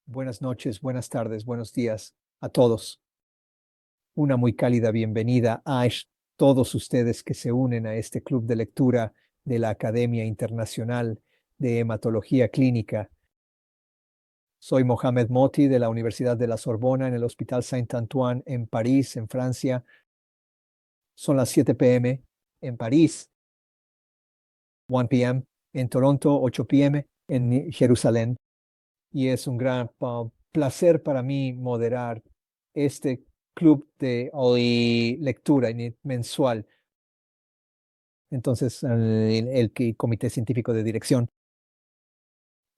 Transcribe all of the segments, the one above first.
Buenas noches, buenas tardes, buenos días a todos. Una muy cálida bienvenida a todos ustedes que se unen a este club de lectura de la Academia Internacional de Hematología Clínica. Soy Mohamed Moti de la Universidad de la Sorbona en el Hospital Saint-Antoine en París, en Francia. Son las 7 p.m. en París, 1 p.m. en Toronto, 8 p.m. en Jerusalén. Y es un gran placer para mí moderar este club de hoy lectura mensual. Entonces, el Comité Científico de Dirección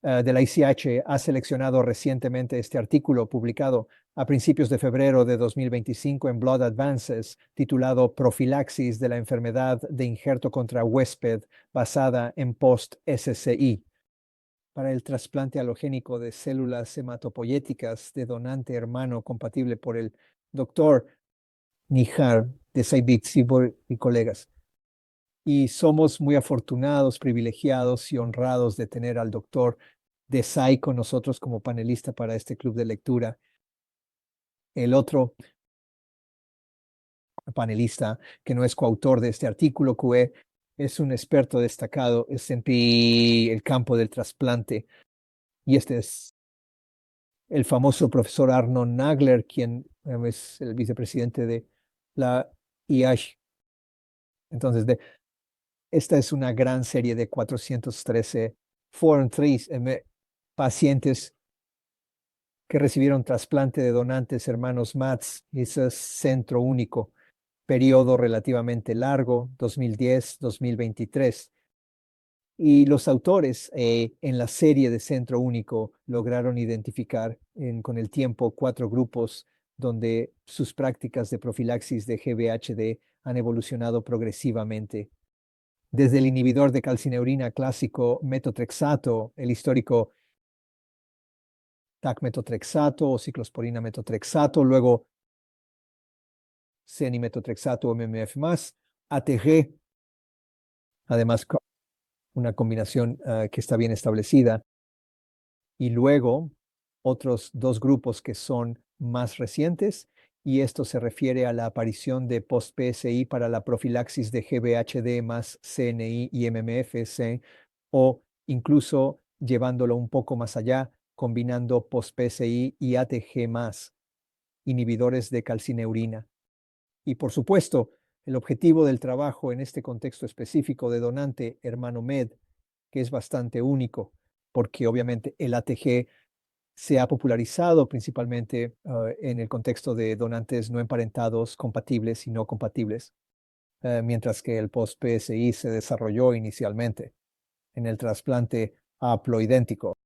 de la ICH ha seleccionado recientemente este artículo publicado a principios de febrero de 2025 en Blood Advances, titulado Profilaxis de la enfermedad de injerto contra huésped basada en post-SCI. Para el trasplante halogénico de células hematopoyéticas de donante hermano compatible por el doctor Nihar de Saibit Sibor y colegas. Y somos muy afortunados, privilegiados y honrados de tener al doctor Desai con nosotros como panelista para este club de lectura. El otro panelista, que no es coautor de este artículo, QE, es un experto destacado en el campo del trasplante. Y este es el famoso profesor Arnold Nagler, quien es el vicepresidente de la IASH. Entonces, esta es una gran serie de 413 Foreign Trees pacientes que recibieron trasplante de donantes hermanos Mats. Ese es centro único, periodo relativamente largo, 2010-2023. Y los autores en la serie de Centro Único lograron identificar con el tiempo 4 grupos donde sus prácticas de profilaxis de GVHD han evolucionado progresivamente. Desde el inhibidor de calcineurina clásico metotrexato, el histórico TAC-metotrexato o ciclosporina metotrexato, luego CENI-metotrexato o MMF+, ATG, además una combinación que está bien establecida. Y luego otros 2 grupos que son más recientes, y esto se refiere a la aparición de post-PSI para la profilaxis de GVHD más CNI y MMFC, o incluso llevándolo un poco más allá, combinando post-PSI y ATG más, inhibidores de calcineurina. Y por supuesto, el objetivo del trabajo en este contexto específico de donante hermano MED, que es bastante único, porque obviamente el ATG se ha popularizado principalmente en el contexto de donantes no emparentados, compatibles y no compatibles, mientras que el post-PSI se desarrolló inicialmente en el trasplante haploidéntico.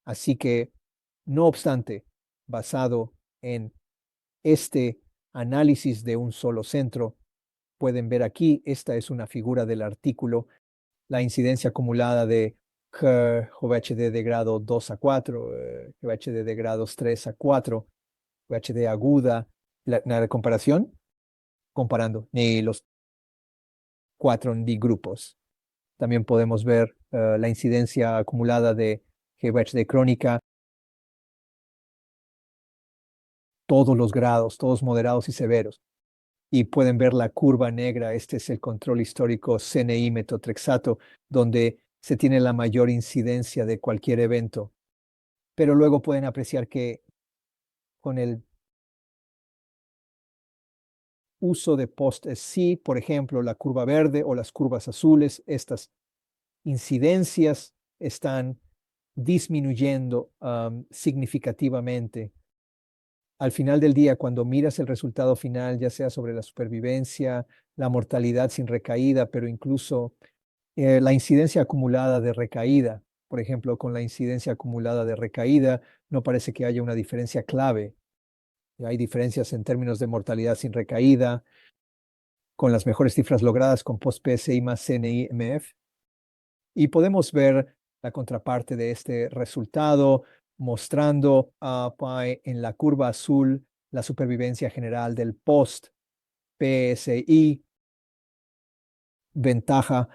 Así que, no obstante, basado en este análisis de un solo centro, pueden ver aquí, esta es una figura del artículo, la incidencia acumulada de GVHD de grado 2 a 4, GVHD de grados 3 a 4, GVHD aguda, la comparación, comparando ni los 4 D grupos. También podemos ver la incidencia acumulada de GVHD crónica, todos los grados, todos moderados y severos. Y pueden ver la curva negra, este es el control histórico CNI metotrexato, donde se tiene la mayor incidencia de cualquier evento. Pero luego pueden apreciar que con el uso de post-SC, por ejemplo, la curva verde o las curvas azules, estas incidencias están disminuyendo significativamente. Al final del día, cuando miras el resultado final, ya sea sobre la supervivencia, la mortalidad sin recaída, pero incluso la incidencia acumulada de recaída, por ejemplo, con la incidencia acumulada de recaída, no parece que haya una diferencia clave. Hay diferencias en términos de mortalidad sin recaída, con las mejores cifras logradas con post-PSI más CNI-MF. Y podemos ver la contraparte de este resultado, mostrando en la curva azul la supervivencia general del post-PSI, ventaja,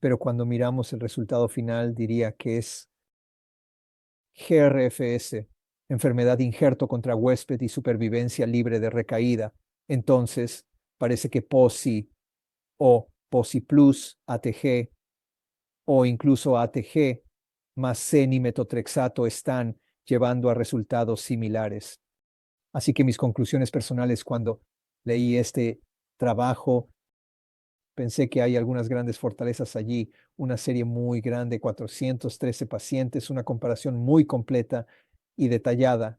pero cuando miramos el resultado final diría que es GRFS enfermedad injerto contra huésped y supervivencia libre de recaída. Entonces, parece que POSI o POSI Plus, ATG o incluso ATG más C-nimetotrexato están llevando a resultados similares. Así que mis conclusiones personales cuando leí este trabajo, pensé que hay algunas grandes fortalezas allí, una serie muy grande, 413 pacientes, una comparación muy completa y detallada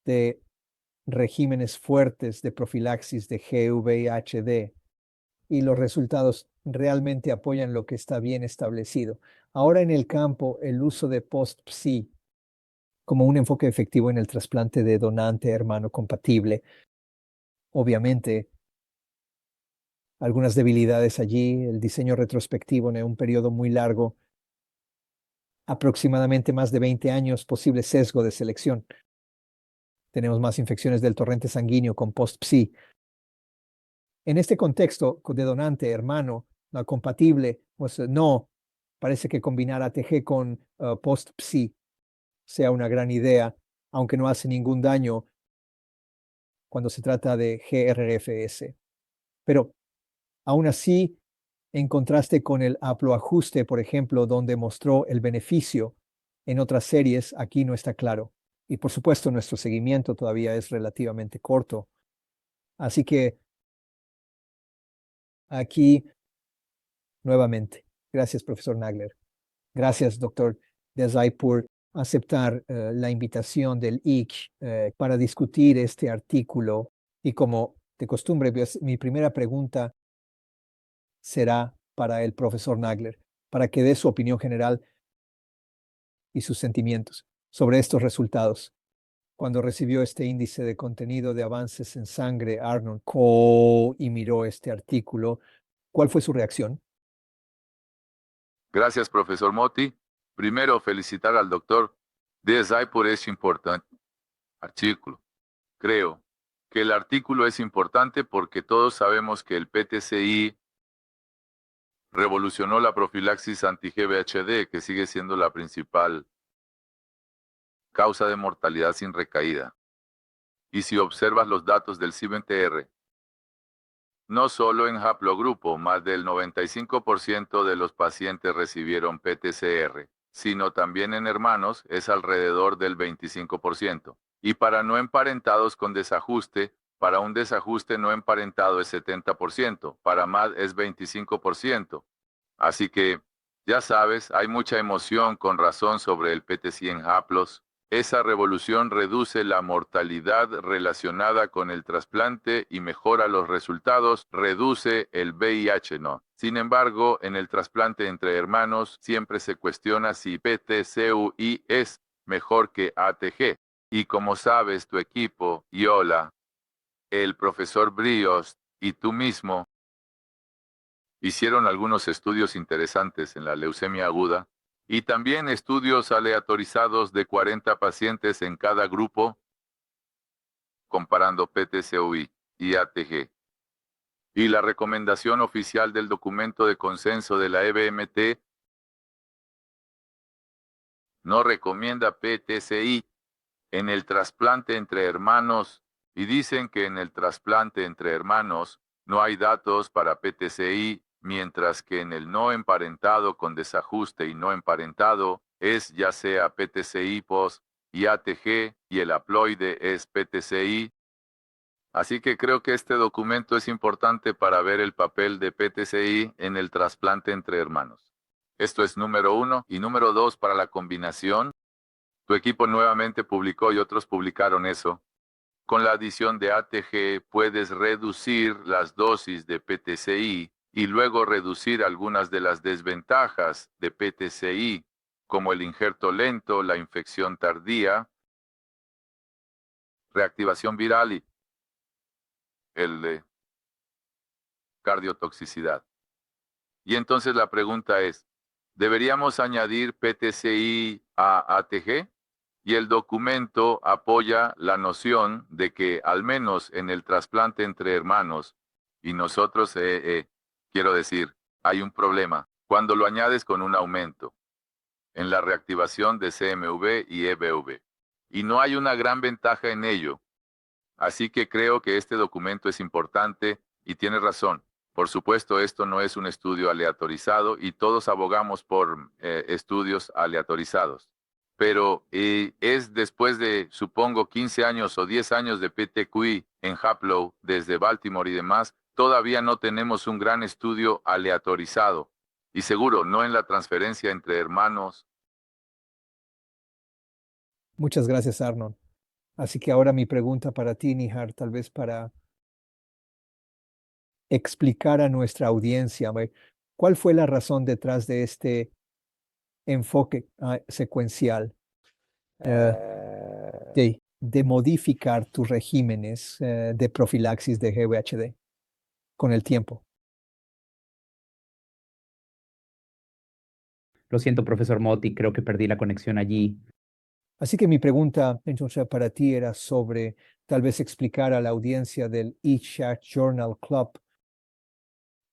de regímenes fuertes de profilaxis de GVHD, y los resultados realmente apoyan lo que está bien establecido. Ahora en el campo, el uso de post-PSI como un enfoque efectivo en el trasplante de donante hermano compatible. Obviamente, algunas debilidades allí, el diseño retrospectivo en un periodo muy largo, aproximadamente más de 20 años, posible sesgo de selección. Tenemos más infecciones del torrente sanguíneo con post-PSI. En este contexto de donante hermano no compatible, pues no, parece que combinar ATG con post-PSI sea una gran idea, aunque no hace ningún daño cuando se trata de GRFS. Pero aún así, en contraste con el haploajuste, por ejemplo, donde mostró el beneficio en otras series, aquí no está claro. Y por supuesto, nuestro seguimiento todavía es relativamente corto. Así que aquí, nuevamente, gracias, profesor Nagler. Gracias, doctor Desai, por aceptar la invitación del ICH para discutir este artículo. Y como de costumbre, pues, mi primera pregunta será para el profesor Nagler, para que dé su opinión general y sus sentimientos sobre estos resultados. Cuando recibió este índice de contenido de avances en sangre, Arnold Cole, y miró este artículo, ¿cuál fue su reacción? Gracias, profesor Motti. Primero, felicitar al doctor Desai por este importante artículo. Creo que el artículo es importante porque todos sabemos que el PTCI revolucionó la profilaxis anti-GVHD, que sigue siendo la principal causa de mortalidad sin recaída. Y si observas los datos del CIB-NTR, no solo en haplogrupo, más del 95% de los pacientes recibieron PTCR, sino también en hermanos es alrededor del 25%. Y para no emparentados con desajuste, para un desajuste no emparentado es 70%, para MAD es 25%. Así que, ya sabes, hay mucha emoción con razón sobre el PTC en haplos. Esa revolución reduce la mortalidad relacionada con el trasplante y mejora los resultados, reduce el VIH no. Sin embargo, en el trasplante entre hermanos siempre se cuestiona si PTCUI es mejor que ATG. Y como sabes, tu equipo, Yola, el profesor Brios y tú mismo hicieron algunos estudios interesantes en la leucemia aguda y también estudios aleatorizados de 40 pacientes en cada grupo, comparando PTCOI y ATG. Y la recomendación oficial del documento de consenso de la EBMT no recomienda PTCI en el trasplante entre hermanos y dicen que en el trasplante entre hermanos no hay datos para PTCI, mientras que en el no emparentado con desajuste y no emparentado es ya sea PTCI post y ATG y el haploide es PTCI. Así que creo que este documento es importante para ver el papel de PTCI en el trasplante entre hermanos. Esto es número 1 y número 2 para la combinación. Tu equipo nuevamente publicó y otros publicaron eso. Con la adición de ATG puedes reducir las dosis de PTCI y luego reducir algunas de las desventajas de PTCI, como el injerto lento, la infección tardía, reactivación viral y el de cardiotoxicidad. Y entonces la pregunta es, ¿deberíamos añadir PTCI a ATG? Y el documento apoya la noción de que al menos en el trasplante entre hermanos, y nosotros, quiero decir, hay un problema cuando lo añades con un aumento en la reactivación de CMV y EBV. y no hay una gran ventaja en ello. Así que creo que este documento es importante y tiene razón. Por supuesto, esto no es un estudio aleatorizado y todos abogamos por estudios aleatorizados. Pero es después de, supongo, 15 años o 10 años de PTQI en Haplow, desde Baltimore y demás, todavía no tenemos un gran estudio aleatorizado. Y seguro, no en la transferencia entre hermanos. Muchas gracias, Arnold. Así que ahora mi pregunta para ti, Nihar, tal vez para explicar a nuestra audiencia, ¿cuál fue la razón detrás de este enfoque secuencial de modificar tus regímenes de profilaxis de GVHD con el tiempo? Lo siento, profesor Motti, creo que perdí la conexión allí. Así que mi pregunta entonces para ti era sobre tal vez explicar a la audiencia del eChat Journal Club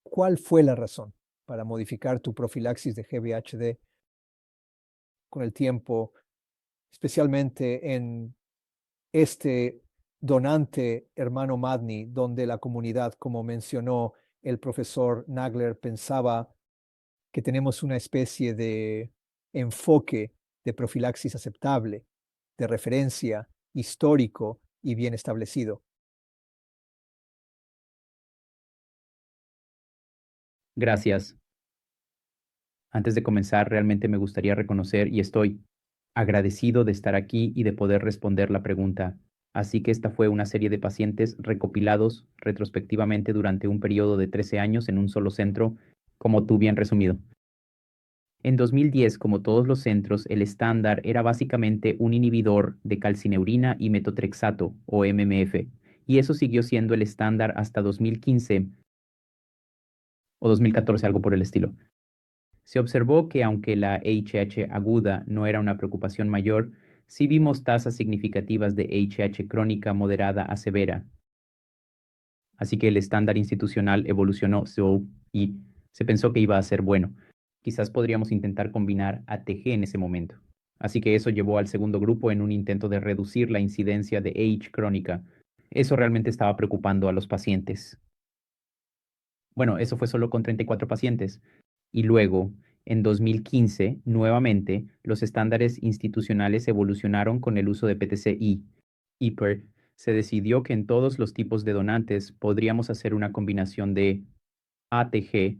cuál fue la razón para modificar tu profilaxis de GVHD con el tiempo, especialmente en este donante hermano Madni, donde la comunidad, como mencionó el profesor Nagler, pensaba que tenemos una especie de enfoque de profilaxis aceptable, de referencia, histórico y bien establecido. Gracias. Antes de comenzar, realmente me gustaría reconocer y estoy agradecido de estar aquí y de poder responder la pregunta. Así que esta fue una serie de pacientes recopilados retrospectivamente durante un periodo de 13 años en un solo centro, como tú bien resumido. En 2010, como todos los centros, el estándar era básicamente un inhibidor de calcineurina y metotrexato, o MMF, y eso siguió siendo el estándar hasta 2015 o 2014, algo por el estilo. Se observó que aunque la HH aguda no era una preocupación mayor, sí vimos tasas significativas de HH crónica moderada a severa. Así que el estándar institucional evolucionó y se pensó que iba a ser bueno. Quizás podríamos intentar combinar ATG en ese momento. Así que eso llevó al segundo grupo en un intento de reducir la incidencia de H crónica. Eso realmente estaba preocupando a los pacientes. Bueno, eso fue solo con 34 pacientes. Y luego, en 2015, nuevamente, los estándares institucionales evolucionaron con el uso de PTCI. Se decidió que en todos los tipos de donantes podríamos hacer una combinación de ATG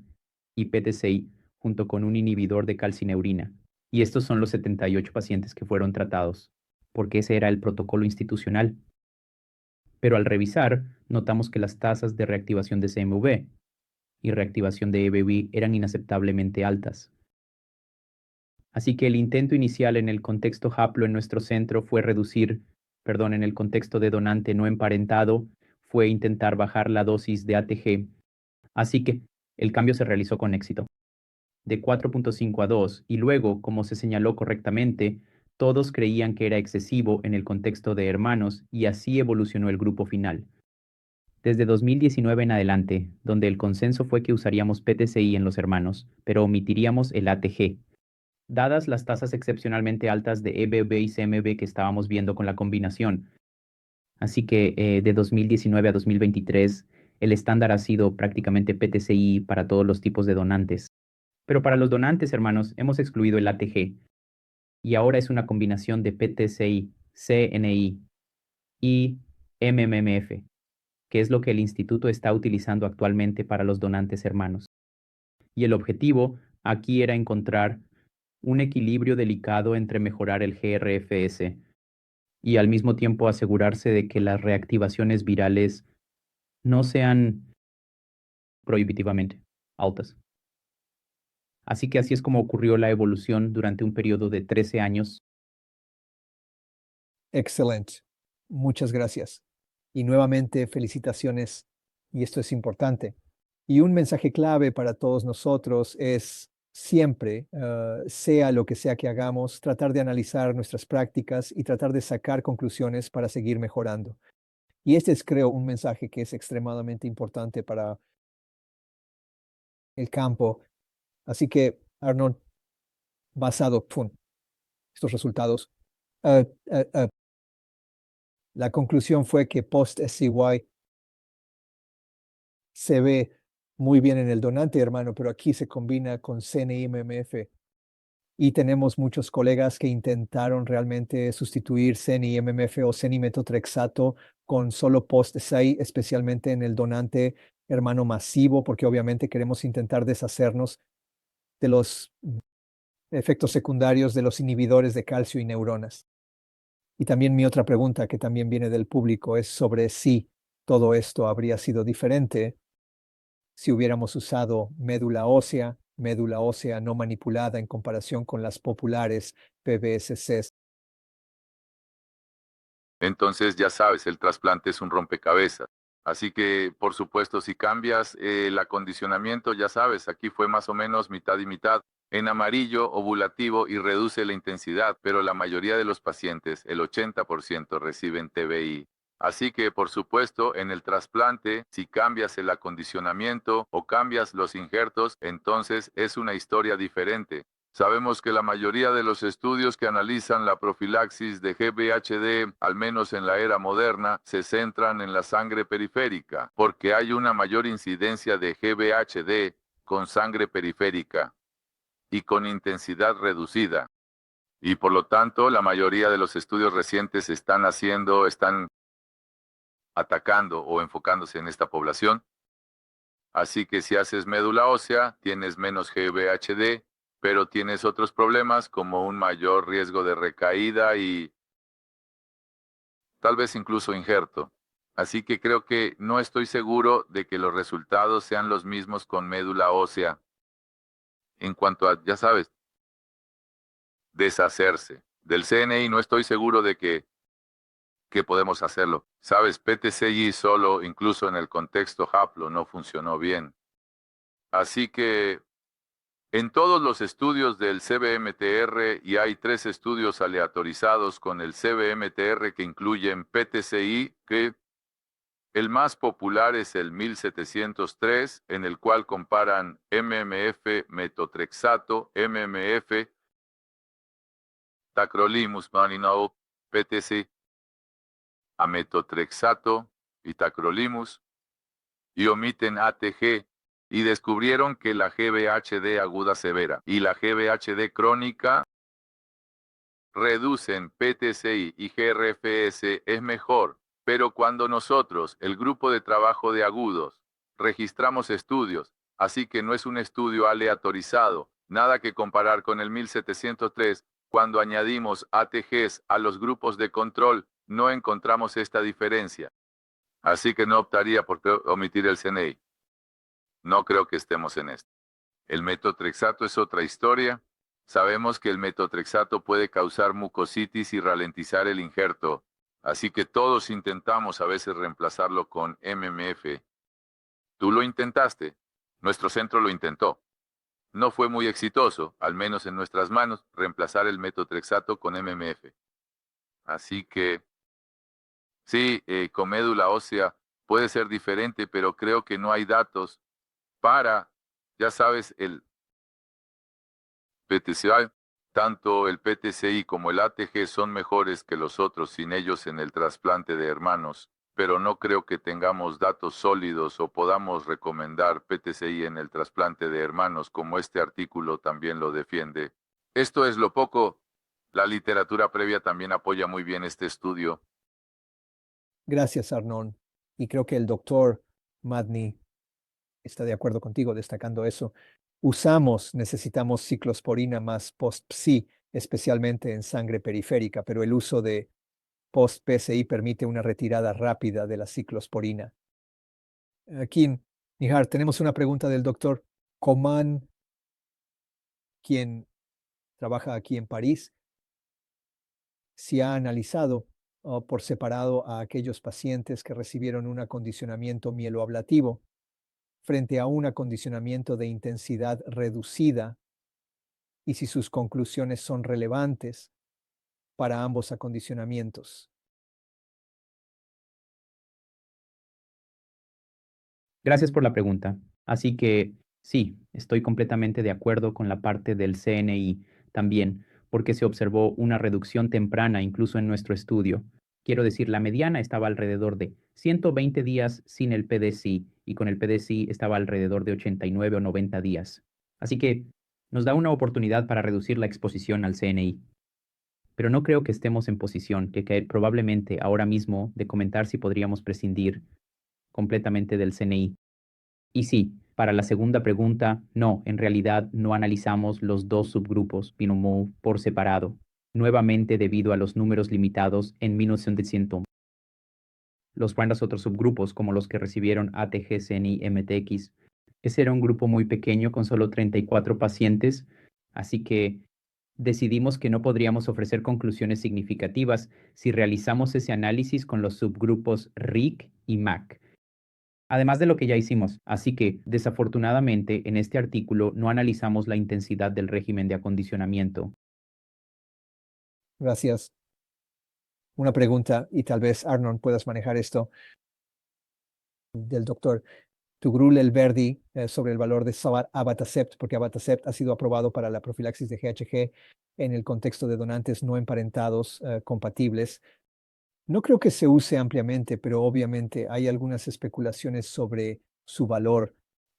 y PTCI junto con un inhibidor de calcineurina. Y estos son los 78 pacientes que fueron tratados, porque ese era el protocolo institucional. Pero al revisar, notamos que las tasas de reactivación de CMV y reactivación de EBV eran inaceptablemente altas. Así que el intento inicial en el contexto haplo en nuestro centro fue en el contexto de donante no emparentado, fue intentar bajar la dosis de ATG. Así que el cambio se realizó con éxito, de 4.5 a 2, y luego, como se señaló correctamente, todos creían que era excesivo en el contexto de hermanos y así evolucionó el grupo final. Desde 2019 en adelante, donde el consenso fue que usaríamos PTCI en los hermanos, pero omitiríamos el ATG, dadas las tasas excepcionalmente altas de EBV y CMV que estábamos viendo con la combinación. Así que de 2019 a 2023, el estándar ha sido prácticamente PTCI para todos los tipos de donantes. Pero para los donantes, hermanos, hemos excluido el ATG. Y ahora es una combinación de PTCI, CNI y MMF, que es lo que el instituto está utilizando actualmente para los donantes hermanos. Y el objetivo aquí era encontrar un equilibrio delicado entre mejorar el GRFS y al mismo tiempo asegurarse de que las reactivaciones virales no sean prohibitivamente altas. Así que así es como ocurrió la evolución durante un periodo de 13 años. Excelente. Muchas gracias. Y nuevamente felicitaciones, y esto es importante. Y un mensaje clave para todos nosotros es siempre, sea lo que sea que hagamos, tratar de analizar nuestras prácticas y tratar de sacar conclusiones para seguir mejorando. Y este es, creo, un mensaje que es extremadamente importante para el campo. Así que, Arnold, basado en estos resultados, La conclusión fue que post-SCY se ve muy bien en el donante, hermano, pero aquí se combina con CNI-MMF. Y tenemos muchos colegas que intentaron realmente sustituir CNI-MMF o CNI-metotrexato con solo post-SCY, especialmente en el donante hermano masivo, porque obviamente queremos intentar deshacernos de los efectos secundarios de los inhibidores de calcio y neuronas. Y también mi otra pregunta, que también viene del público, es sobre si todo esto habría sido diferente si hubiéramos usado médula ósea no manipulada en comparación con las populares PBSCs. Entonces, ya sabes, el trasplante es un rompecabezas. Así que, por supuesto, si cambias el acondicionamiento, ya sabes, aquí fue más o menos mitad y mitad. En amarillo, ovulativo y reduce la intensidad, pero la mayoría de los pacientes, el 80%, reciben TBI. Así que, por supuesto, en el trasplante, si cambias el acondicionamiento o cambias los injertos, entonces es una historia diferente. Sabemos que la mayoría de los estudios que analizan la profilaxis de GVHD, al menos en la era moderna, se centran en la sangre periférica, porque hay una mayor incidencia de GVHD con sangre periférica y con intensidad reducida. Y por lo tanto, la mayoría de los estudios recientes están atacando o enfocándose en esta población. Así que si haces médula ósea, tienes menos GVHD, pero tienes otros problemas como un mayor riesgo de recaída y tal vez incluso injerto. Así que creo que no estoy seguro de que los resultados sean los mismos con médula ósea en cuanto a, ya sabes, deshacerse. Del CNI no estoy seguro de que podemos hacerlo. Sabes, PTCI solo, incluso en el contexto haplo, no funcionó bien. Así que en todos los estudios del CBMTR, y hay 3 estudios aleatorizados con el CBMTR que incluyen PTCI, que el más popular es el 1703, en el cual comparan MMF, metotrexato, MMF, tacrolimus, maninol, PTC, a metotrexato y tacrolimus, y omiten ATG, y descubrieron que la GVHD aguda severa y la GVHD crónica reducen PTCI y GRFS es mejor, pero cuando nosotros, el grupo de trabajo de agudos, registramos estudios, así que no es un estudio aleatorizado, nada que comparar con el 1703, cuando añadimos ATGs a los grupos de control, no encontramos esta diferencia. Así que no optaría por omitir el CNI. No creo que estemos en esto. El metotrexato es otra historia. Sabemos que el metotrexato puede causar mucositis y ralentizar el injerto, así que todos intentamos a veces reemplazarlo con MMF. Tú lo intentaste. Nuestro centro lo intentó. No fue muy exitoso, al menos en nuestras manos, reemplazar el metotrexato con MMF. Así que, sí, con médula ósea puede ser diferente, pero creo que no hay datos para, ya sabes, el PTCI. Tanto el PTCI como el ATG son mejores que los otros sin ellos en el trasplante de hermanos, pero no creo que tengamos datos sólidos o podamos recomendar PTCI en el trasplante de hermanos como este artículo también lo defiende. Esto es lo poco. La literatura previa también apoya muy bien este estudio. Gracias, Arnon. Y creo que el doctor Madni está de acuerdo contigo destacando eso. Necesitamos ciclosporina más post-PSI, especialmente en sangre periférica, pero el uso de post-PSI permite una retirada rápida de la ciclosporina. Aquí, Nihar, tenemos una pregunta del doctor Coman, quien trabaja aquí en París. Si ha analizado por separado a aquellos pacientes que recibieron un acondicionamiento mieloablativo frente a un acondicionamiento de intensidad reducida y si sus conclusiones son relevantes para ambos acondicionamientos. Gracias por la pregunta. Así que sí, estoy completamente de acuerdo con la parte del CNI también, porque se observó una reducción temprana incluso en nuestro estudio. Quiero decir, la mediana estaba alrededor de 120 días sin el PDCI y con el PDCI estaba alrededor de 89 o 90 días. Así que nos da una oportunidad para reducir la exposición al CNI. Pero no creo que estemos en posición que probablemente ahora mismo de comentar si podríamos prescindir completamente del CNI. Y sí, para la segunda pregunta, no, en realidad no analizamos los dos subgrupos Binomou por separado, nuevamente debido a los números limitados en 1900. Los otros subgrupos, como los que recibieron ATG, CNI, MTX, ese era un grupo muy pequeño con solo 34 pacientes, así que decidimos que no podríamos ofrecer conclusiones significativas si realizamos ese análisis con los subgrupos RIC y MAC. Además de lo que ya hicimos, así que desafortunadamente en este artículo no analizamos la intensidad del régimen de acondicionamiento. Gracias. Una pregunta, y tal vez Arnold puedas manejar esto, del doctor Tugrul-Elverdi sobre el valor de abatacept, porque abatacept ha sido aprobado para la profilaxis de GHG en el contexto de donantes no emparentados compatibles. No creo que se use ampliamente, pero obviamente hay algunas especulaciones sobre su valor.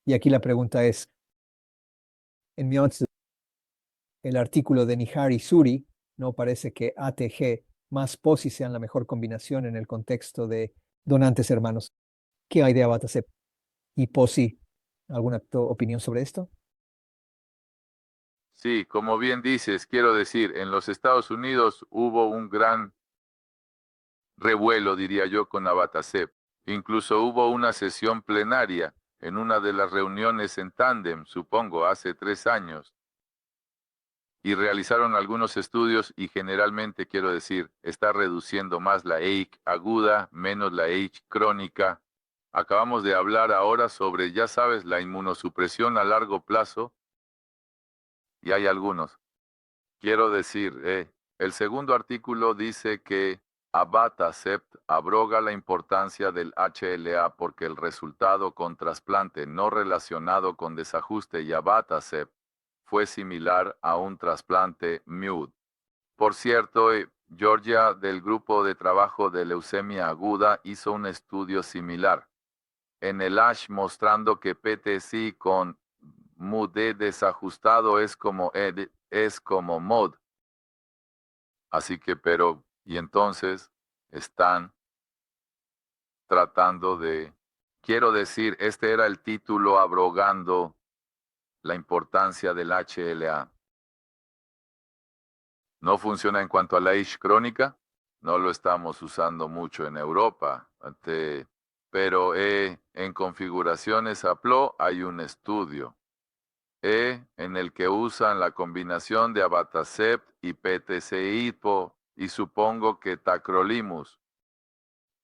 Y aquí la pregunta es, en mi opinión, el artículo de Nihar y Suri no parece que ATG más POSI sean la mejor combinación en el contexto de donantes hermanos. ¿Qué hay de abatacept y POSI? ¿Alguna opinión sobre esto? Sí, como bien dices, quiero decir, en los Estados Unidos hubo un gran revuelo, diría yo, con abatacept. Incluso hubo una sesión plenaria en una de las reuniones en tándem, supongo, hace 3 años, y realizaron algunos estudios y generalmente, quiero decir, está reduciendo más la EIC aguda, menos la EIC crónica. Acabamos de hablar ahora sobre, ya sabes, la inmunosupresión a largo plazo, y hay algunos. Quiero decir, el segundo artículo dice que abatacept abroga la importancia del HLA porque el resultado con trasplante no relacionado con desajuste y abatacept fue similar a un trasplante MUD. Por cierto, Georgia del Grupo de Trabajo de Leucemia Aguda hizo un estudio similar en el ASH mostrando que PTC con MUD desajustado es como MOD. Así que, y entonces están tratando de, quiero decir, este era el título abrogando la importancia del HLA. No funciona en cuanto a la ISH crónica, no lo estamos usando mucho en Europa, pero en configuraciones APLO hay un estudio en el que usan la combinación de abatacept y PTC-IPO y supongo que tacrolimus.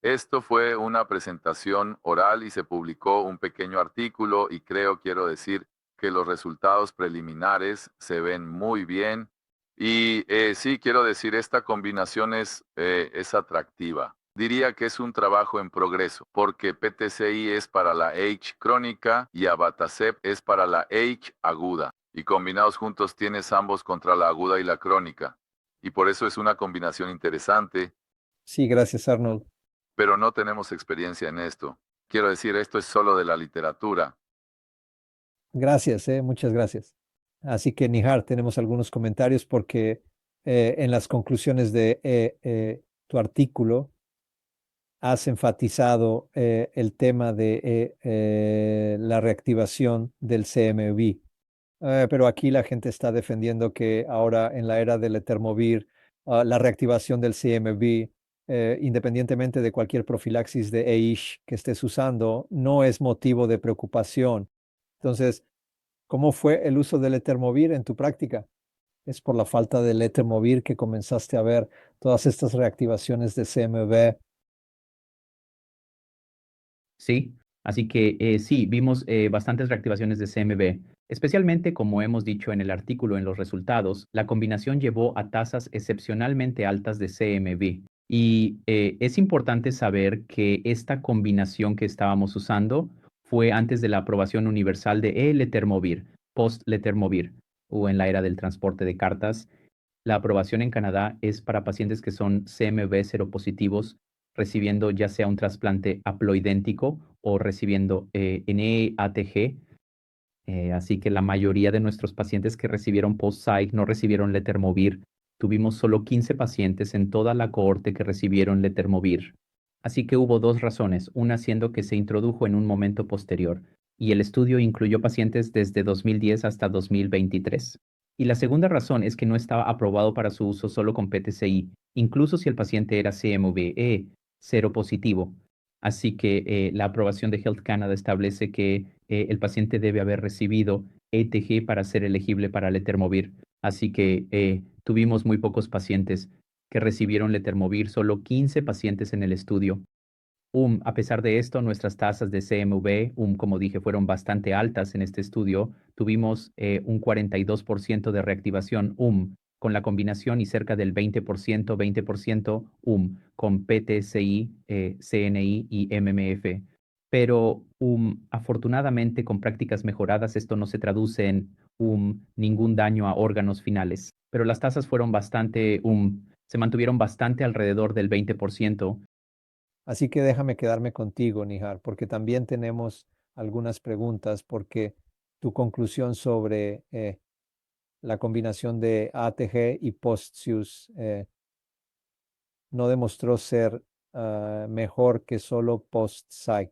Esto fue una presentación oral y se publicó un pequeño artículo y quiero decir que los resultados preliminares se ven muy bien y sí, quiero decir, esta combinación es atractiva. Diría que es un trabajo en progreso, porque PTCI es para la H crónica y abatacept es para la H aguda. Y combinados juntos tienes ambos contra la aguda y la crónica. Y por eso es una combinación interesante. Sí, gracias, Arnold. Pero no tenemos experiencia en esto. Quiero decir, esto es solo de la literatura. Gracias, muchas gracias. Así que, Nihar, tenemos algunos comentarios porque en las conclusiones de tu artículo has enfatizado el tema de la reactivación del CMV. Pero aquí la gente está defendiendo que ahora en la era del Etermovir, la reactivación del CMV, independientemente de cualquier profilaxis de EISH que estés usando, no es motivo de preocupación. Entonces, ¿cómo fue el uso del Etermovir en tu práctica? ¿Es por la falta del Etermovir que comenzaste a ver todas estas reactivaciones de CMV? Sí, así que sí, vimos bastantes reactivaciones de CMV, especialmente como hemos dicho en el artículo en los resultados, la combinación llevó a tasas excepcionalmente altas de CMV. Y es importante saber que esta combinación que estábamos usando fue antes de la aprobación universal de Letermovir, post-Letermovir, o en la era del transporte de cartas. La aprobación en Canadá es para pacientes que son CMV seropositivos, recibiendo ya sea un trasplante haploidéntico o recibiendo NATG. Así que la mayoría de nuestros pacientes que recibieron post-psych no recibieron letermovir. Tuvimos solo 15 pacientes en toda la cohorte que recibieron letermovir. Así que hubo dos razones, una siendo que se introdujo en un momento posterior, y el estudio incluyó pacientes desde 2010 hasta 2023. Y la segunda razón es que no estaba aprobado para su uso solo con PTCI, incluso si el paciente era CMV cero positivo. Así que la aprobación de Health Canada establece que el paciente debe haber recibido ETG para ser elegible para letermovir. Así que tuvimos muy pocos pacientes que recibieron letermovir, solo 15 pacientes en el estudio. A pesar de esto, nuestras tasas de CMV, como dije, fueron bastante altas en este estudio. Tuvimos un 42% de reactivación con la combinación y cerca del 20% con PTCI, CNI y MMF. Pero afortunadamente, con prácticas mejoradas, esto no se traduce en ningún daño a órganos finales. Pero las tasas fueron bastante, se mantuvieron bastante alrededor del 20%. Así que déjame quedarme contigo, Nihar, porque también tenemos algunas preguntas, porque tu conclusión sobre la combinación de ATG y Postzius no demostró ser mejor que solo post-psych.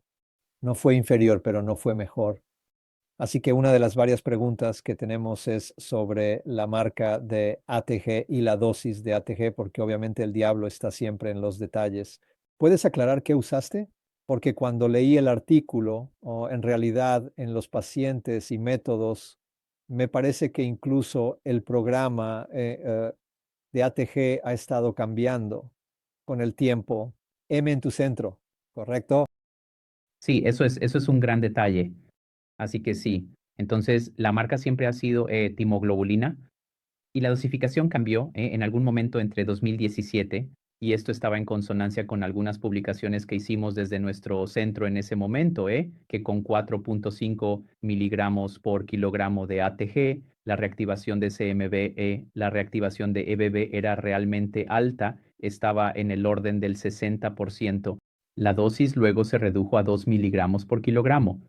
No fue inferior, pero no fue mejor. Así que una de las varias preguntas que tenemos es sobre la marca de ATG y la dosis de ATG, porque obviamente el diablo está siempre en los detalles. ¿Puedes aclarar qué usaste? Porque cuando leí el artículo, o en realidad en los pacientes y métodos, me parece que incluso el programa de ATG ha estado cambiando con el tiempo. M en tu centro, ¿correcto? Sí, eso es un gran detalle. Así que sí. Entonces, la marca siempre ha sido timoglobulina y la dosificación cambió en algún momento entre 2017 y esto estaba en consonancia con algunas publicaciones que hicimos desde nuestro centro en ese momento, que con 4.5 miligramos por kilogramo de ATG, la reactivación de CMV, la reactivación de EBV era realmente alta, estaba en el orden del 60%. La dosis luego se redujo a 2 miligramos por kilogramo,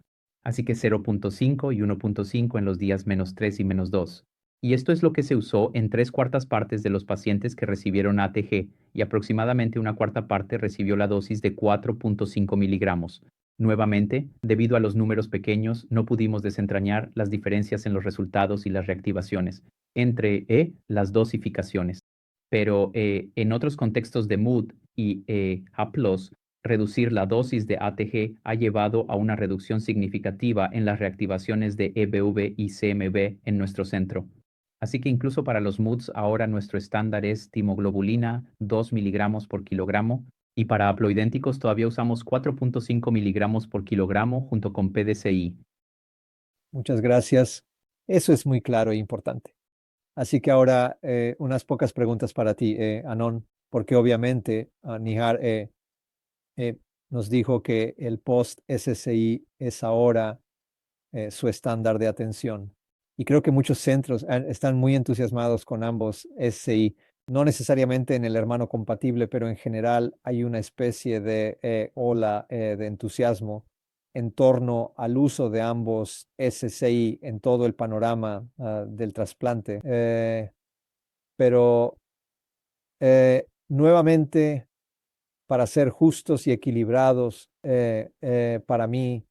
así que 0.5 y 1.5 en los días -3 y -2. Y esto es lo que se usó en 3/4 partes de los pacientes que recibieron ATG y aproximadamente una cuarta parte recibió la dosis de 4.5 miligramos. Nuevamente, debido a los números pequeños, no pudimos desentrañar las diferencias en los resultados y las reactivaciones entre las dosificaciones. Pero en otros contextos de MUD y A+, reducir la dosis de ATG ha llevado a una reducción significativa en las reactivaciones de EBV y CMV en nuestro centro. Así que incluso para los MUDs ahora nuestro estándar es timoglobulina 2 miligramos por kilogramo y para haploidénticos todavía usamos 4.5 miligramos por kilogramo junto con PDCI. Muchas gracias. Eso es muy claro e importante. Así que ahora unas pocas preguntas para ti, Anon, porque obviamente Nihar nos dijo que el post-SSI es ahora su estándar de atención. Y creo que muchos centros están muy entusiasmados con ambos SSI, no necesariamente en el hermano compatible, pero en general hay una especie de ola de entusiasmo en torno al uso de ambos SSI en todo el panorama del trasplante. Pero nuevamente, para ser justos y equilibrados, para mí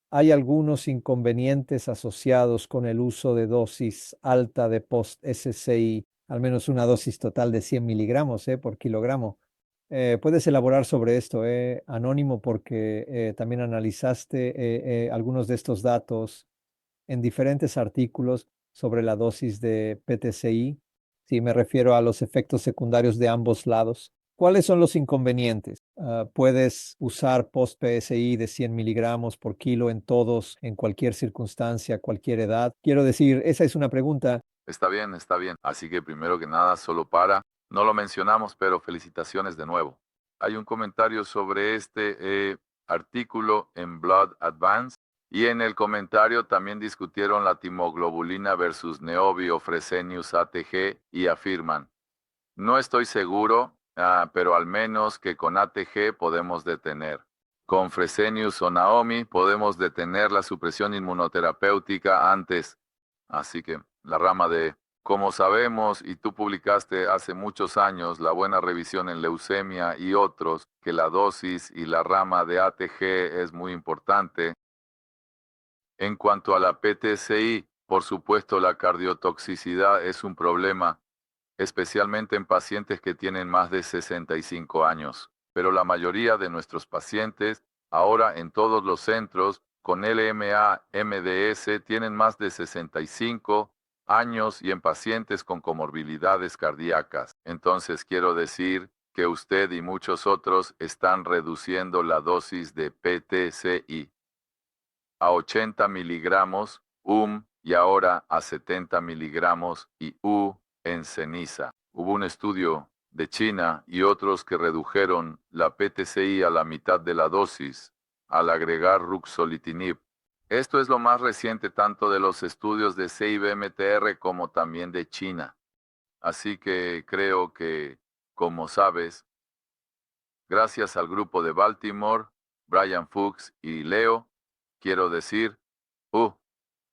hay algunos inconvenientes asociados con el uso de dosis alta de post-SSI, al menos una dosis total de 100 miligramos por kilogramo. ¿Puedes elaborar sobre esto, Anónimo, porque también analizaste algunos de estos datos en diferentes artículos sobre la dosis de PTCI? Sí, me refiero a los efectos secundarios de ambos lados. ¿Cuáles son los inconvenientes? Puedes usar post-PSI de 100 miligramos por kilo en todos, en cualquier circunstancia, cualquier edad. Quiero decir, esa es una pregunta. Está bien, está bien. Así que primero que nada, no lo mencionamos, pero felicitaciones de nuevo. Hay un comentario sobre este artículo en Blood Advance Y en el comentario también discutieron la timoglobulina versus Neobi o Fresenius ATG y afirman, no estoy seguro, pero al menos que con ATG podemos detener. Con Fresenius o Naomi podemos detener la supresión inmunoterapéutica antes. Así que la rama de, como sabemos, y tú publicaste hace muchos años la buena revisión en leucemia y otros, que la dosis y la rama de ATG es muy importante. En cuanto a la PTCI, por supuesto la cardiotoxicidad es un problema, especialmente en pacientes que tienen más de 65 años. Pero la mayoría de nuestros pacientes, ahora en todos los centros, con LMA-MDS tienen más de 65 años y en pacientes con comorbilidades cardíacas. Entonces quiero decir que usted y muchos otros están reduciendo la dosis de PTCI a 80 miligramos y ahora a 70 miligramos en ceniza. Hubo un estudio de China y otros que redujeron la PTCI a la mitad de la dosis al agregar ruxolitinib. Esto es lo más reciente tanto de los estudios de CIBMTR como también de China. Así que creo que, como sabes, gracias al grupo de Baltimore, Brian Fuchs y Leo, quiero decir,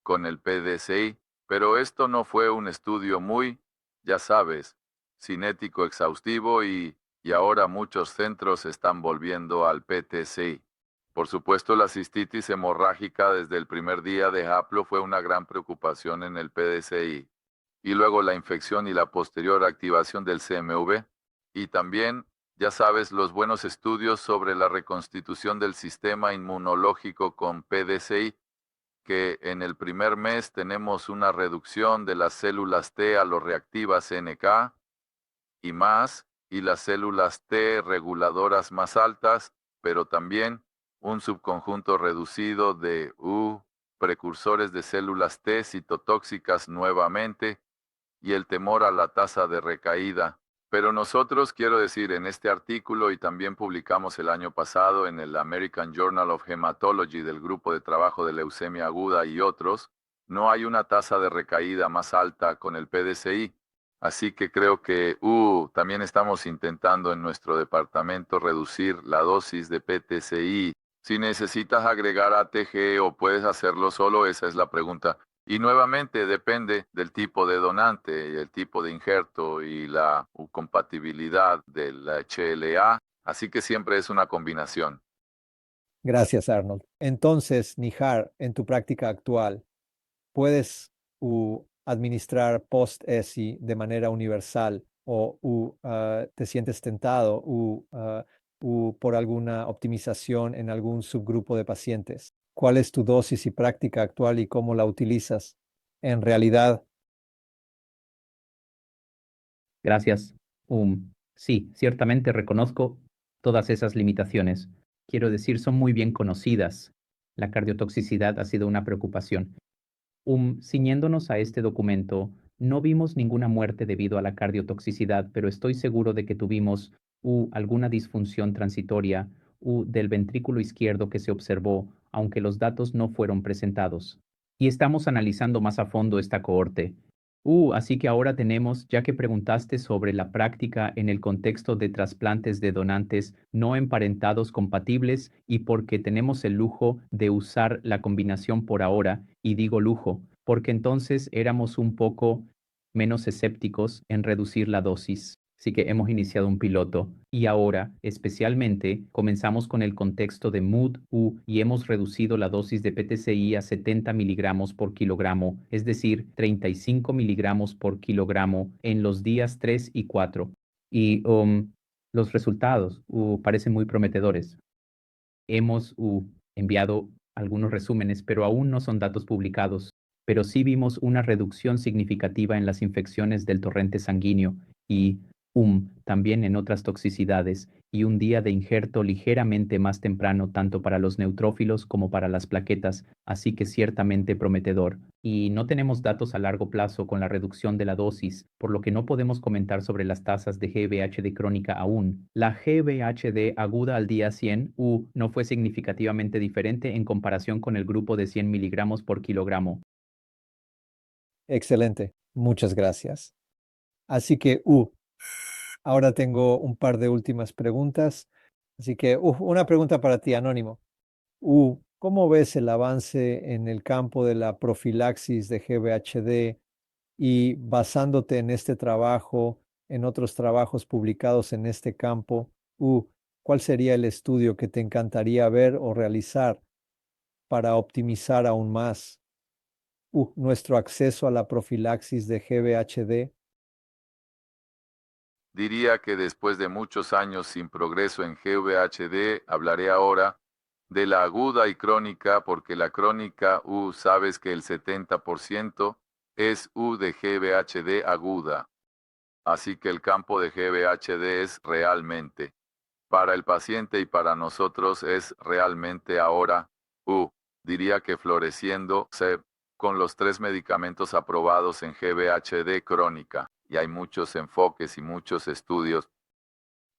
con el PDCI, pero esto no fue un estudio muy, ya sabes, cinético exhaustivo y ahora muchos centros están volviendo al PTCI. Por supuesto, la cistitis hemorrágica desde el primer día de Haplo fue una gran preocupación en el PDCI. Y luego la infección y la posterior activación del CMV. Y también, ya sabes, los buenos estudios sobre la reconstitución del sistema inmunológico con PDCI, que en el primer mes tenemos una reducción de las células T aloreactivas NK y más, y las células T reguladoras más altas, pero también un subconjunto reducido de precursores de células T citotóxicas nuevamente, y el temor a la tasa de recaída. Pero nosotros, quiero decir, en este artículo y también publicamos el año pasado en el American Journal of Hematology del grupo de trabajo de leucemia aguda y otros, no hay una tasa de recaída más alta con el PDCI. Así que creo que también estamos intentando en nuestro departamento reducir la dosis de PTCI. Si necesitas agregar ATG o puedes hacerlo solo, esa es la pregunta. Y nuevamente depende del tipo de donante y el tipo de injerto y la compatibilidad del HLA, así que siempre es una combinación. Gracias, Arnold. Entonces, Nihar, en tu práctica actual, ¿puedes administrar post-ESI de manera universal o te sientes tentado por alguna optimización en algún subgrupo de pacientes? ¿Cuál es tu dosis y práctica actual y cómo la utilizas en realidad? Gracias. Sí, ciertamente reconozco todas esas limitaciones. Quiero decir, son muy bien conocidas. La cardiotoxicidad ha sido una preocupación. Ciñéndonos a este documento, no vimos ninguna muerte debido a la cardiotoxicidad, pero estoy seguro de que tuvimos alguna disfunción transitoria del ventrículo izquierdo que se observó, aunque los datos no fueron presentados. Y estamos analizando más a fondo esta cohorte. Así que ahora tenemos, ya que preguntaste sobre la práctica en el contexto de trasplantes de donantes no emparentados compatibles y porque tenemos el lujo de usar la combinación por ahora, y digo lujo, porque entonces éramos un poco menos escépticos en reducir la dosis. Así que hemos iniciado un piloto y ahora, especialmente, comenzamos con el contexto de MUD-U y hemos reducido la dosis de PTCI a 70 miligramos por kilogramo, es decir, 35 miligramos por kilogramo en los días 3 y 4. Y los resultados parecen muy prometedores. Hemos enviado algunos resúmenes, pero aún no son datos publicados. Pero sí vimos una reducción significativa en las infecciones del torrente sanguíneo y también en otras toxicidades, y un día de injerto ligeramente más temprano tanto para los neutrófilos como para las plaquetas, así que ciertamente prometedor. Y no tenemos datos a largo plazo con la reducción de la dosis, por lo que no podemos comentar sobre las tasas de GVHD crónica aún. La GVHD aguda al día 100 no fue significativamente diferente en comparación con el grupo de 100 miligramos por kilogramo. Excelente. Muchas gracias. Así que, ahora tengo un par de últimas preguntas. Así que, una pregunta para ti, Anónimo. ¿Cómo ves el avance en el campo de la profilaxis de GVHD y basándote en este trabajo, en otros trabajos publicados en este campo, cuál sería el estudio que te encantaría ver o realizar para optimizar aún más nuestro acceso a la profilaxis de GVHD? Diría que después de muchos años sin progreso en GVHD, hablaré ahora de la aguda y crónica, porque la crónica, sabes que el 70% es de GVHD aguda. Así que el campo de GVHD es realmente, para el paciente y para nosotros es realmente ahora, diría que floreciendo, con los 3 medicamentos aprobados en GVHD crónica, y hay muchos enfoques y muchos estudios.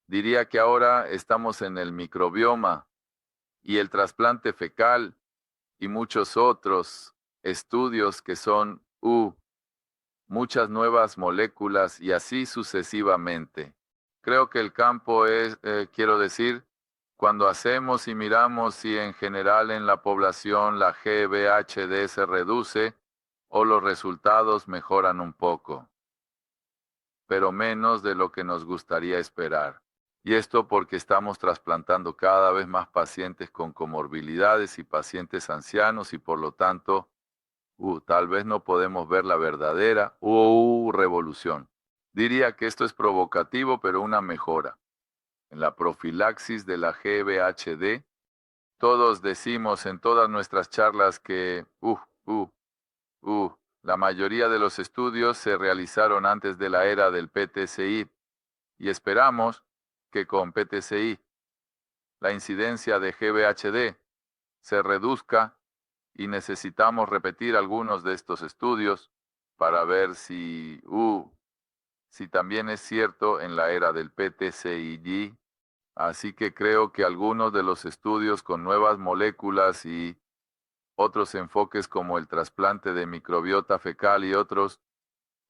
Diría que ahora estamos en el microbioma y el trasplante fecal y muchos otros estudios que son, muchas nuevas moléculas y así sucesivamente. Creo que el campo es, quiero decir, cuando hacemos y miramos si en general en la población la GVHD se reduce o los resultados mejoran un poco, pero menos de lo que nos gustaría esperar. Y esto porque estamos trasplantando cada vez más pacientes con comorbilidades y pacientes ancianos y por lo tanto, tal vez no podemos ver la verdadera revolución. Diría que esto es provocativo, pero una mejora. En la profilaxis de la GVHD, todos decimos en todas nuestras charlas que, la mayoría de los estudios se realizaron antes de la era del PTCI y esperamos que con PTCI la incidencia de GVHD se reduzca y necesitamos repetir algunos de estos estudios para ver si también es cierto en la era del PTCI. Así que creo que algunos de los estudios con nuevas moléculas y otros enfoques como el trasplante de microbiota fecal y otros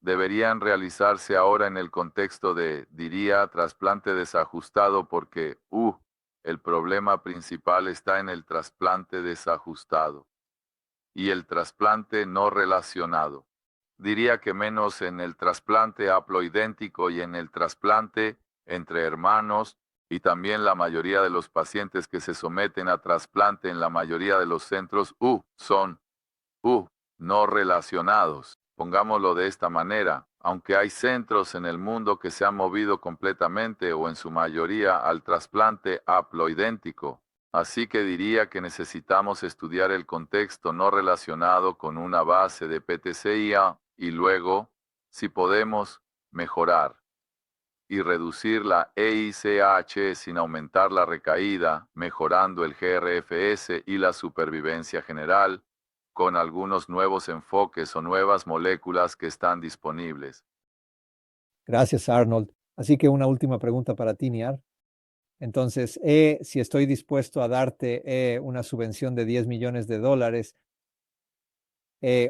deberían realizarse ahora en el contexto de, diría, trasplante desajustado porque, el problema principal está en el trasplante desajustado y el trasplante no relacionado. Diría que menos en el trasplante haploidéntico y en el trasplante entre hermanos, y también la mayoría de los pacientes que se someten a trasplante en la mayoría de los centros son no relacionados. Pongámoslo de esta manera, aunque hay centros en el mundo que se han movido completamente o en su mayoría al trasplante haploidéntico. Así que diría que necesitamos estudiar el contexto no relacionado con una base de PTCIA y luego, si podemos, mejorar y reducir la EICH sin aumentar la recaída, mejorando el GRFS y la supervivencia general, con algunos nuevos enfoques o nuevas moléculas que están disponibles. Gracias, Arnold. Así que una última pregunta para ti, Niar. Entonces, si estoy dispuesto a darte una subvención de $10 millones,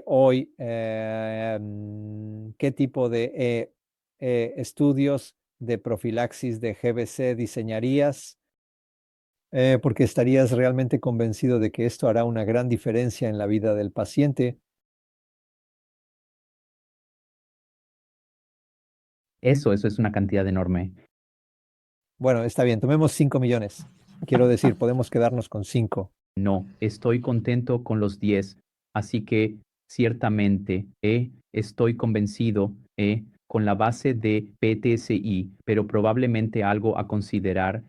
hoy, ¿qué tipo de estudios de profilaxis de GBC diseñarías? Porque estarías realmente convencido de que esto hará una gran diferencia en la vida del paciente. Eso es una cantidad enorme. Bueno, está bien, tomemos 5 millones. Quiero decir, podemos quedarnos con 5. No, estoy contento con los 10, así que ciertamente estoy convencido con la base de PTCI, pero probablemente algo a considerar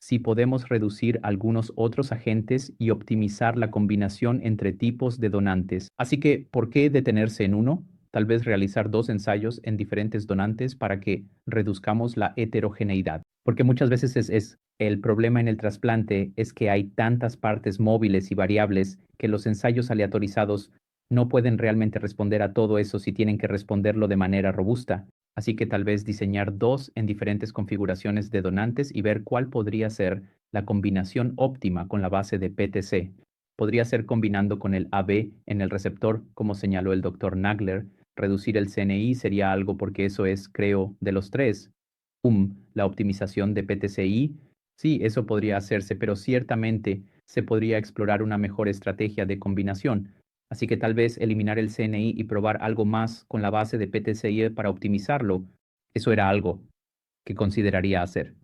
si podemos reducir algunos otros agentes y optimizar la combinación entre tipos de donantes. Así que, ¿por qué detenerse en uno? tal vez realizar 2 ensayos en diferentes donantes para que reduzcamos la heterogeneidad. Porque muchas veces es el problema en el trasplante es que hay tantas partes móviles y variables que los ensayos aleatorizados no pueden realmente responder a todo eso si tienen que responderlo de manera robusta. Así que tal vez diseñar 2 en diferentes configuraciones de donantes y ver cuál podría ser la combinación óptima con la base de PTC. Podría ser combinando con el AB en el receptor, como señaló el doctor Nagler. Reducir el CNI sería algo porque eso es, creo, de los 3. La optimización de PTCI. Sí, eso podría hacerse, pero ciertamente se podría explorar una mejor estrategia de combinación. Así que tal vez eliminar el CNI y probar algo más con la base de PTCI para optimizarlo. Eso era algo que consideraría hacer.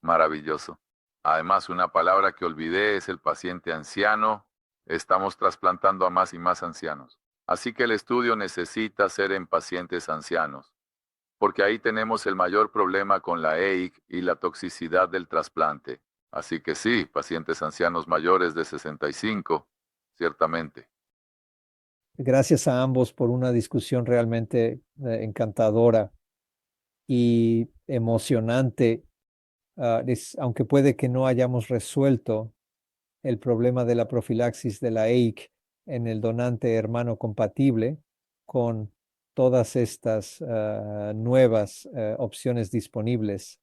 Maravilloso. Además, una palabra que olvidé es el paciente anciano. Estamos trasplantando a más y más ancianos. Así que el estudio necesita ser en pacientes ancianos, porque ahí tenemos el mayor problema con la EIC y la toxicidad del trasplante. Así que sí, pacientes ancianos mayores de 65, ciertamente. Gracias a ambos por una discusión realmente encantadora y emocionante. Aunque puede que no hayamos resuelto el problema de la profilaxis de la EIC en el donante hermano compatible con todas estas nuevas opciones disponibles.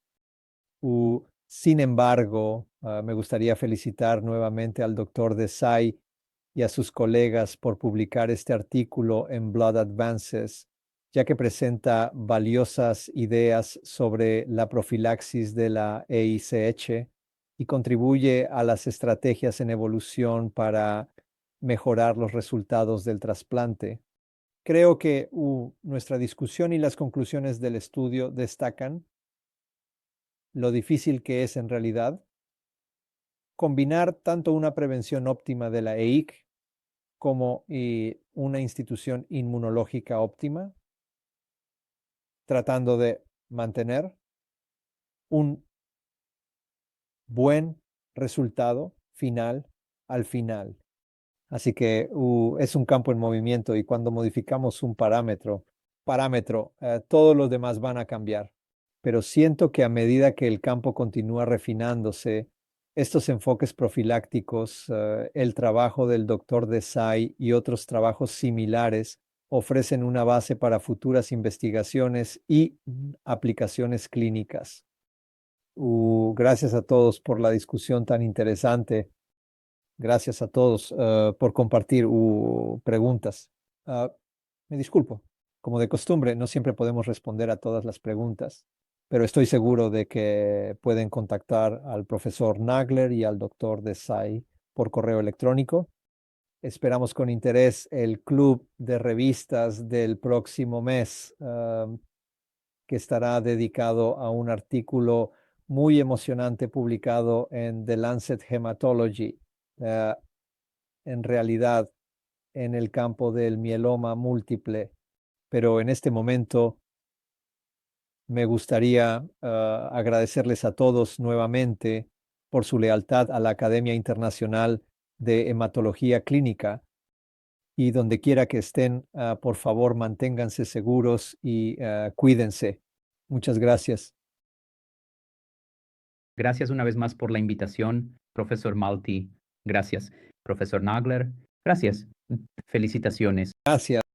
Sin embargo, me gustaría felicitar nuevamente al doctor Desai y a sus colegas por publicar este artículo en Blood Advances, ya que presenta valiosas ideas sobre la profilaxis de la EICH y contribuye a las estrategias en evolución para mejorar los resultados del trasplante. Creo que nuestra discusión y las conclusiones del estudio destacan lo difícil que es en realidad combinar tanto una prevención óptima de la EIC como una institución inmunológica óptima, tratando de mantener un buen resultado final al final. Así que es un campo en movimiento y cuando modificamos un parámetro, todos los demás van a cambiar. Pero siento que a medida que el campo continúa refinándose, estos enfoques profilácticos, el trabajo del doctor Desai y otros trabajos similares ofrecen una base para futuras investigaciones y aplicaciones clínicas. Gracias a todos por la discusión tan interesante. Gracias a todos por compartir preguntas. Me disculpo. Como de costumbre, no siempre podemos responder a todas las preguntas, pero estoy seguro de que pueden contactar al profesor Nagler y al doctor Desai por correo electrónico. Esperamos con interés el club de revistas del próximo mes, que estará dedicado a un artículo muy emocionante publicado en The Lancet Hematology, en realidad en el campo del mieloma múltiple. Pero en este momento me gustaría agradecerles a todos nuevamente por su lealtad a la Academia Internacional de Hematología Clínica. Y donde quiera que estén, por favor, manténganse seguros y cuídense. Muchas gracias. Gracias una vez más por la invitación, profesor Malti. Gracias, profesor Nagler. Gracias. Felicitaciones. Gracias.